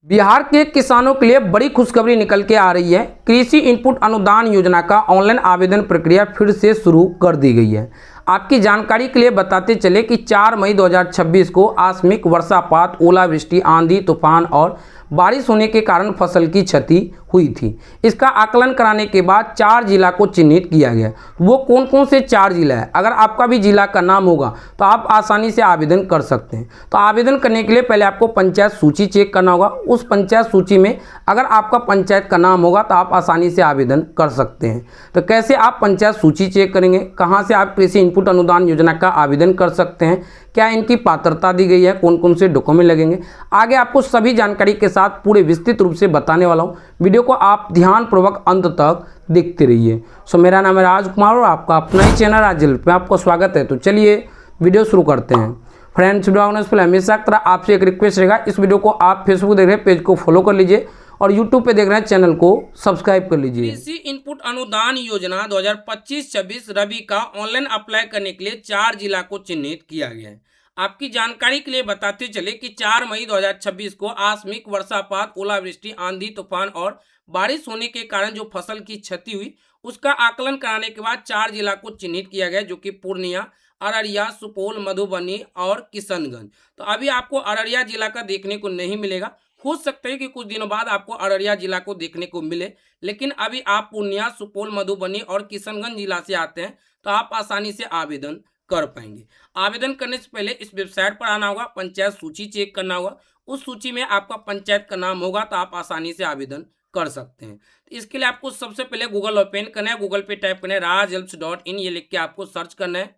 बिहार के किसानों के लिए बड़ी खुशखबरी निकल के आ रही है। कृषि इनपुट अनुदान योजना का ऑनलाइन आवेदन प्रक्रिया फिर से शुरू कर दी गई है। आपकी जानकारी के लिए बताते चले कि 4 मई 2026 को आकस्मिक वर्षापात, ओलावृष्टि, आंधी तूफान और बारिश होने के कारण फसल की क्षति हुई थी। इसका आकलन कराने के बाद 4 जिला को चिन्हित किया गया। वो कौन कौन से 4 जिला है, अगर आपका भी जिला का नाम होगा तो आप आसानी से आवेदन कर सकते हैं। तो आवेदन करने के लिए पहले आपको पंचायत सूची चेक करना होगा। उस पंचायत सूची में अगर आपका पंचायत का नाम होगा तो आप आसानी से आवेदन कर सकते हैं। तो कैसे आप पंचायत सूची चेक करेंगे, कहाँ से आप कृषि इनपुट अनुदान योजना का आवेदन कर सकते हैं, क्या इनकी पात्रता दी गई है, कौन कौन से डॉक्यूमेंट लगेंगे, आगे आपको सभी जानकारी के साथ पूरे विस्तृत रूप से बताने वाला हूँ। वीडियो को आप ध्यानपूर्वक अंत तक देखते रहिए। सो मेरा नाम है राजकुमार और आपका अपना ही चैनल राज हेल्प में आपको स्वागत है। तो चलिए वीडियो शुरू करते हैं। फ्रेंड्स, वीडियो आने से पहले हमेशा की तरह आपसे एक रिक्वेस्ट रहेगा, इस वीडियो को आप फेसबुक देख रहे हैं पेज को फॉलो कर लीजिए और यूट्यूब पे देख रहे हैं चैनल को सब्सक्राइब कर लीजिए। कृषि इनपुट अनुदान योजना 2025-26 रबी का ऑनलाइन अप्लाई करने के लिए 4 जिला को चिन्हित किया गया है। आपकी जानकारी के लिए बताते चले कि 4 मई 2026 को आकस्मिक वर्षापात, ओलावृष्टि, आंधी तूफान और बारिश होने के कारण जो फसल की क्षति हुई उसका आकलन कराने के बाद 4 जिला को चिन्हित किया गया, जो कि पूर्णिया, अररिया, सुपौल, मधुबनी और किशनगंज। तो अभी आपको अररिया जिला का देखने को नहीं मिलेगा। हो सकता है कि कुछ दिनों बाद आपको अररिया जिला को देखने को मिले, लेकिन अभी आप पूर्णिया, सुपौल, मधुबनी और किशनगंज जिला से आते हैं तो आप आसानी से आवेदन कर पाएंगे। आवेदन करने से पहले इस वेबसाइट पर आना होगा, पंचायत सूची चेक करना होगा। उस सूची में आपका पंचायत का नाम होगा तो आप आसानी से आवेदन कर सकते हैं। तो इसके लिए आपको सबसे पहले गूगल ओपन करना है। गूगल पे टाइप करना है rajhelps.in, ये लिख के आपको सर्च करना है।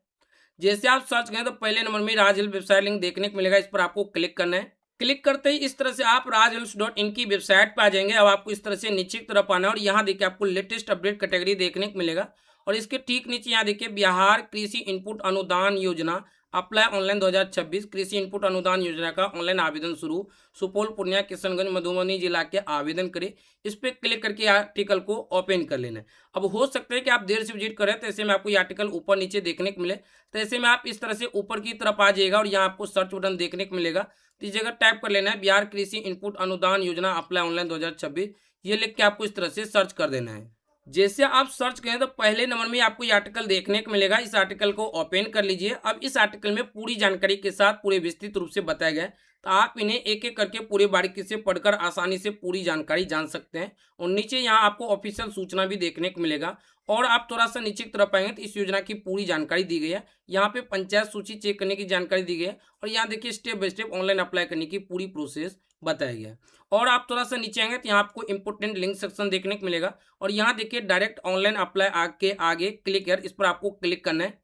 जैसे आप सर्च करें तो पहले नंबर में राज हेल्प वेबसाइट लिंक देखने को मिलेगा, इस पर आपको क्लिक करना है। क्लिक करते ही इस तरह से आप rajhelps.in की वेबसाइट पर आ जाएंगे। अब आपको इस तरह से नीचे की तरफ आना है और यहाँ देखिए आपको लेटेस्ट अपडेट कैटेगरी देखने को मिलेगा और इसके ठीक नीचे यहाँ देखिए बिहार कृषि इनपुट अनुदान योजना अप्लाई ऑनलाइन 2026 कृषि इनपुट अनुदान योजना का ऑनलाइन आवेदन शुरू, सुपौल, पूर्णिया, किशनगंज, मधुबनी जिला के आवेदन करें। इस पर क्लिक करके आर्टिकल को ओपन कर लेना है। अब हो सकता है कि आप देर से विजिट करें तो ऐसे में आपको ये आर्टिकल ऊपर नीचे देखने को मिले, तो ऐसे में आप इस तरह से ऊपर की तरफ आ जाइएगा और यहाँ आपको सर्च बटन देखने को मिलेगा। तो इस जगह टाइप कर लेना है बिहार कृषि इनपुट अनुदान योजना अप्लाई ऑनलाइन 2026, ये लिख के आपको इस तरह से सर्च कर देना है। जैसे आप सर्च करें तो पहले नंबर में आपको ये आर्टिकल देखने को मिलेगा। इस आर्टिकल को ओपन कर लीजिए। अब इस आर्टिकल में पूरी जानकारी के साथ पूरे विस्तृत रूप से बताया गया है, तो आप इन्हें एक एक करके पूरे बारीकी से पढ़कर आसानी से पूरी जानकारी जान सकते हैं। और नीचे यहाँ आपको ऑफिशियल सूचना भी देखने को मिलेगा और आप थोड़ा सा नीचे की तरफ आएंगे तो इस योजना की पूरी जानकारी दी गई है। यहाँ पे पंचायत सूची चेक करने की जानकारी दी गई है और यहाँ देखिए step by step online apply करने की पूरी प्रोसेस बताया गया है। और आप थोड़ा सा नीचे आएंगे तो यहाँ आपको इंपोर्टेंट लिंक सेक्शन देखने को मिलेगा और यहाँ देखिए डायरेक्ट ऑनलाइन अप्लाई के आगे क्लिक है, इस पर आपको क्लिक करना है।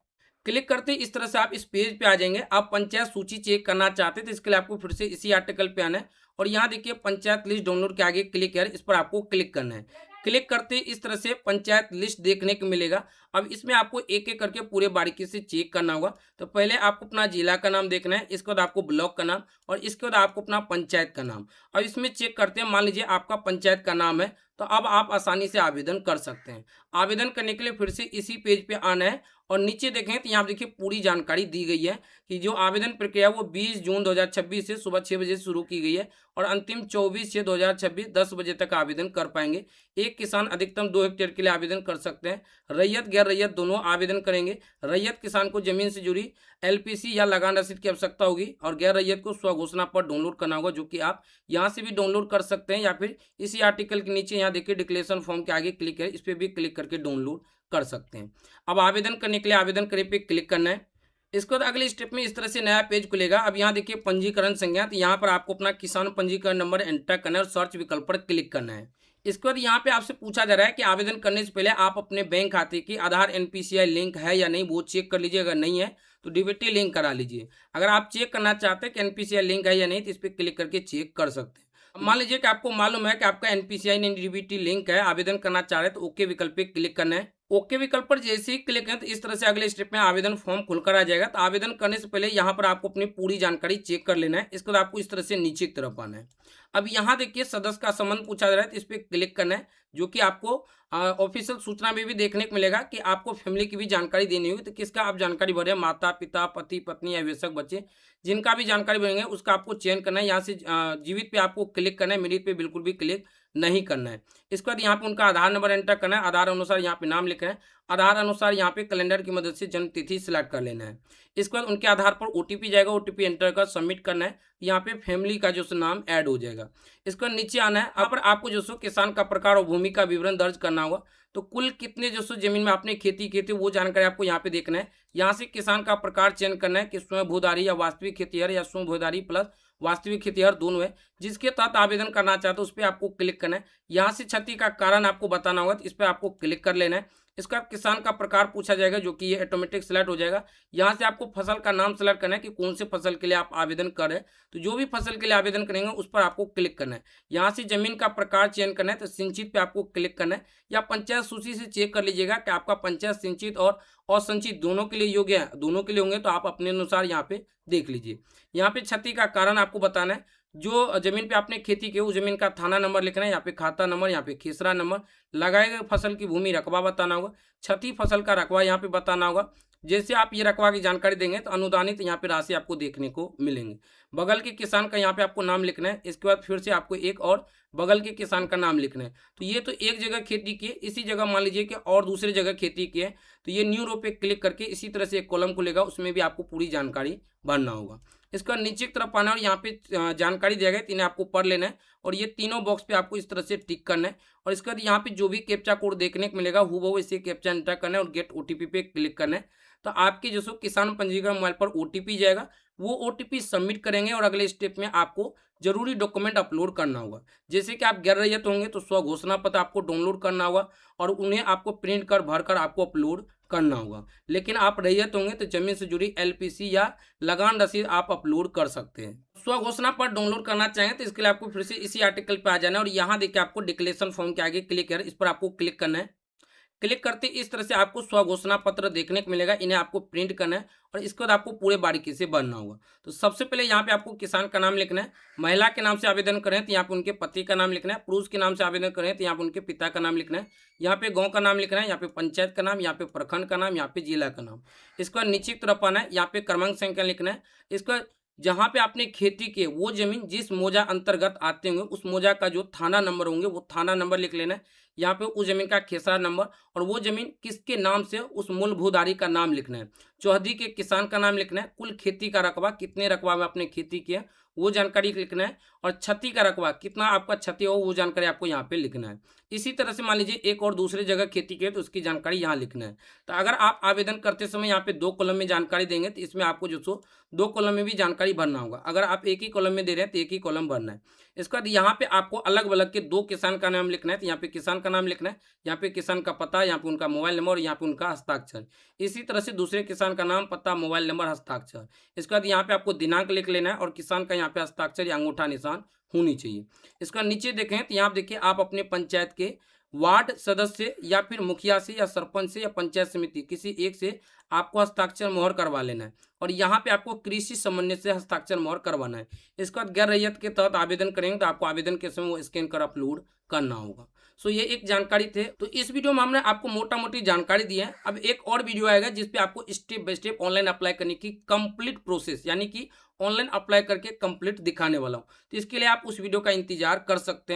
क्लिक करते ही इस तरह से आप इस पेज पे आ जाएंगे। आप पंचायत सूची चेक करना चाहते हैं तो इसके लिए आपको फिर से इसी आर्टिकल पे आना है और यहाँ देखिए पंचायत लिस्ट डाउनलोड के आगे क्लिक है, इस पर आपको क्लिक करना है। क्लिक करते ही इस तरह से पंचायत लिस्ट देखने को मिलेगा। अब इसमें आपको एक एक करके पूरे बारीकी से चेक करना होगा। तो पहले आपको अपना जिला का नाम देखना है, इसके बाद आपको ब्लॉक का नाम और इसके बाद आपको अपना पंचायत का नाम। अब इसमें चेक करते हैं, मान लीजिए आपका पंचायत का नाम है तो अब आप आसानी से आवेदन कर सकते हैं। आवेदन करने के लिए फिर से इसी पेज पे आना है और नीचे देखें तो यहाँ देखिए पूरी जानकारी दी गई है कि जो आवेदन प्रक्रिया वो 20 जून 2026 से सुबह 6 बजे से शुरू की गई है और अंतिम 24/6/2026 10 बजे तक आवेदन कर पाएंगे। एक किसान अधिकतम 2 हेक्टेयर के लिए आवेदन कर सकते हैं। रैयत गैर रैयत दोनों आवेदन करेंगे। रैयत किसान को जमीन से जुड़ी एलपीसी या लगान रसीद की आवश्यकता होगी और गैर रैयत को स्वघोषणा पर डाउनलोड करना होगा, जो कि आप यहाँ से भी डाउनलोड कर सकते हैं या फिर इसी आर्टिकल के नीचे यहाँ देखिए डिक्लेरेशन फॉर्म के आगे क्लिक है, इस पर भी क्लिक करके डाउनलोड कर सकते हैं। अब आवेदन करने के लिए आवेदन करें पे क्लिक करना है। इसके बाद अगले स्टेप में इस तरह से नया पेज खुलेगा। अब यहाँ देखिए पंजीकरण संख्या, तो यहाँ पर आपको अपना किसान पंजीकरण नंबर एंटर करना है और सर्च विकल्प पर क्लिक करना है। इसके बाद यहाँ पे आपसे पूछा जा रहा है कि आवेदन करने से पहले आप अपने बैंक खाते की आधार एनपीसीआई लिंक है या नहीं, वो चेक कर लीजिए। अगर नहीं है तो डीबीटी लिंक करा लीजिए। अगर आप चेक करना चाहते हैं कि एनपीसीआई लिंक है या नहीं तो इस पर क्लिक करके चेक कर सकते हैं। मान लीजिए कि आपको मालूम है कि आपका एनपीसीआई नहीं डीबीटी लिंक है, आवेदन करना चाह रहे हैं तो ओके विकल्प पे क्लिक करना है। ओके विकल्प पर जैसे ही क्लिक करें तो इस तरह से अगले स्टेप में आवेदन फॉर्म खुलकर आ जाएगा। तो आवेदन करने से पहले यहाँ पर आपको अपनी पूरी जानकारी चेक कर लेना है। इसके बाद आपको इस तरह से नीचे की तरफ आना है। अब यहाँ देखिए सदस्य का संबंध पूछा जा रहा है, तो इस पर क्लिक करना है, जो कि आपको ऑफिशियल सूचना में भी देखने को मिलेगा कि आपको फैमिली की भी जानकारी देनी होगी। तो किसका आप जानकारी भरें, माता पिता, पति पत्नी या वयस्क बच्चे, जिनका भी जानकारी भरेंगे उसका आपको चयन करना है। यहाँ से जीवित पे आपको क्लिक करना है, मृत पे बिल्कुल भी क्लिक नहीं करना है। इसके बाद यहाँ पे उनका आधार नंबर एंटर करना है, आधार अनुसार यहाँ पे नाम लिखना है, आधार अनुसार यहाँ पे कैलेंडर की मदद से जन्म तिथि सिलेक्ट कर लेना है। इसके बाद उनके आधार पर ओटीपी जाएगा, ओटीपी एंटर कर सबमिट करना है। यहाँ पे फैमिली का जो सो नाम ऐड हो जाएगा। इसके बाद नीचे आना है, यहाँ पर आपको जो सो किसान का प्रकार और भूमि का विवरण दर्ज करना होगा। तो कुल कितने जो सो जमीन में आपने खेती की थी वो जानकारी आपको यहाँ पे देखना है। यहाँ से किसान का प्रकार चयन करना है कि स्वयं भूधारी या वास्तविक खेतीहर या स्वयं भूधारी प्लस वास्तविक खेतीहर दोनों है। जिसके तहत आवेदन करना चाहते हो उस पर आपको क्लिक करना है। यहाँ से क्षति का कारण आपको बताना होगा, तो इस पर आपको क्लिक कर लेना है। इसका किसान का प्रकार पूछा जाएगा, जो कि ये ऑटोमेटिक सिलेक्ट हो जाएगा। यहाँ से आपको फसल का नाम सेलेक्ट करना है कि कौन से फसल के लिए आप आवेदन कर रहे हैं। तो जो भी फसल के लिए आवेदन करेंगे उस पर आपको क्लिक करना है। यहाँ से जमीन का प्रकार चयन करना है, तो सिंचित पे आपको क्लिक करना है। या पंचायत सूची से चेक कर लीजिएगा कि आपका पंचायत सिंचित और असिंचित दोनों के लिए योग्य है, दोनों के लिए होंगे तो आप अपने अनुसार यहाँ पे देख लीजिए। यहाँ पे क्षति का कारण आपको बताना है। जो जमीन पे आपने खेती की उस जमीन का थाना नंबर लिखना है, यहाँ पे खाता नंबर, यहाँ पे खेसरा नंबर, लगाए गए फसल की भूमि रकबा बताना होगा, क्षति फसल का रकबा यहाँ पे बताना होगा। जैसे आप ये रकबा की जानकारी देंगे तो अनुदानित यहाँ पे राशि आपको देखने को मिलेंगे। बगल के किसान का यहाँ पे आपको नाम लिखना है। इसके बाद फिर से आपको एक और बगल के किसान का नाम लिखना है। तो ये तो एक जगह खेती की है, इसी जगह मान लीजिए कि और दूसरी जगह खेती की है, तो ये न्यू रो पे क्लिक करके इसी तरह से एक कॉलम खुलेगा, उसमें भी आपको पूरी जानकारी भरना होगा। इसका नीचे की तरफ आना और यहाँ पे जानकारी दिया गया, इन्हें आपको पढ़ लेना है और ये तीनों बॉक्स पे आपको इस तरह से टिक करना है। और इसके बाद यहाँ पे जो भी कैप्चा कोड देखने को मिलेगा हूबहू इसे कैप्चा एंटर करना है और गेट ओटीपी पे क्लिक करना है। तो आपके जो सो किसान पंजीकरण मोबाइल पर ओटीपी जाएगा, वो ओटीपी सबमिट करेंगे और अगले स्टेप में आपको जरूरी डॉक्यूमेंट अपलोड करना होगा। जैसे कि आप गैर रैयत होंगे तो स्व घोषणा पत्र आपको डाउनलोड करना होगा और उन्हें आपको प्रिंट कर भर कर आपको अपलोड करना होगा। लेकिन आप रैयत होंगे तो जमीन से जुड़ी एलपीसी या लगान रसीद आप अपलोड कर सकते हैं। स्व घोषणा पत्र डाउनलोड करना चाहेंगे तो इसके लिए आपको फिर से इसी आर्टिकल पे आ जाना है और यहाँ देखिए आपको डिक्लेरेशन फॉर्म के आगे क्लिक है, इस पर आपको क्लिक करना है। क्लिक करते इस तरह से आपको स्व घोषणा पत्र देखने को मिलेगा, इन्हें आपको प्रिंट करना है और इसके बाद आपको पूरे बारीकी से भरना होगा। तो सबसे पहले यहाँ पे आपको किसान का नाम लिखना है। महिला के नाम से आवेदन करें तो यहाँ पे उनके पति का नाम लिखना है। पुरुष के नाम से आवेदन करें तो यहाँ पे उनके पिता का नाम लिखना है। यहाँ पे गाँव का नाम लिखना है, यहाँ पे पंचायत का नाम, यहाँ पे प्रखंड का नाम, यहाँ पे जिला का नाम। इसके बाद नीचे की तरफ आना है, यहाँ पे क्रमांक संख्या लिखना है। इसके बाद जहाँ पे आपने खेती की वो जमीन जिस मौजा अंतर्गत आते होंगे उस मौजा का जो थाना नंबर होंगे वो थाना नंबर लिख लेना है। यहाँ पे उस जमीन का खेसरा नंबर और वो जमीन किसके नाम से उस मूल भूधारी का नाम लिखना है। चौहदी के किसान का नाम लिखना है। कुल खेती का रकबा, कितने रकबा में आपने खेती किया वो जानकारी लिखना है और क्षति का रकबा कितना आपका क्षति हो वो जानकारी आपको यहाँ पे लिखना है। इसी तरह से मान लीजिए एक और दूसरी जगह खेती की है तो उसकी जानकारी यहाँ लिखना है। तो अगर आप आवेदन करते समय यहाँ पे 2 कॉलम में जानकारी देंगे तो इसमें आपको जो सो 2 कॉलम में भी जानकारी भरना होगा। अगर आप एक ही कॉलम में दे रहे हैं तो एक ही कॉलम भरना है। इसके बाद यहाँ पे आपको अलग अलग के 2 किसान का नाम लिखना है। तो यहाँ पे किसान का नाम लिखना है, यहाँ पे किसान का पता, यहाँ पे उनका मोबाइल नंबर और यहाँ पे उनका हस्ताक्षर। इसी तरह से दूसरे किसान का नाम, पता, मोबाइल नंबर, हस्ताक्षर। इसके बाद यहाँ पे आपको दिनांक लिख लेना है और किसान का यहाँ पे हस्ताक्षर या अंगूठा निशान होनी चाहिए। इसका नीचे देखें तो यहाँ देखिए आप अपने पंचायत के वार्ड सदस्य या फिर मुखिया से या सरपंच से या पंचायत समिति किसी एक से आपको हस्ताक्षर मोहर करवा लेना है और यहाँ पे आपको कृषि समन्वय से हस्ताक्षर मोहर करवाना है। इसके बाद गैर रैयत के तहत आवेदन करेंगे तो आपको आवेदन के समय वो स्कैन कर अपलोड करना होगा। सो ये एक जानकारी थे। तो इस वीडियो में हमने आपको मोटा मोटी जानकारी दी है। अब एक और वीडियो आएगा जिसपे आपको step by step online apply करने की कंप्लीट प्रोसेस यानी कि ऑनलाइन अप्लाई करके कंप्लीट दिखाने वाला हूँ। तो इसके लिए आप उस वीडियो का इंतजार कर सकते हैं।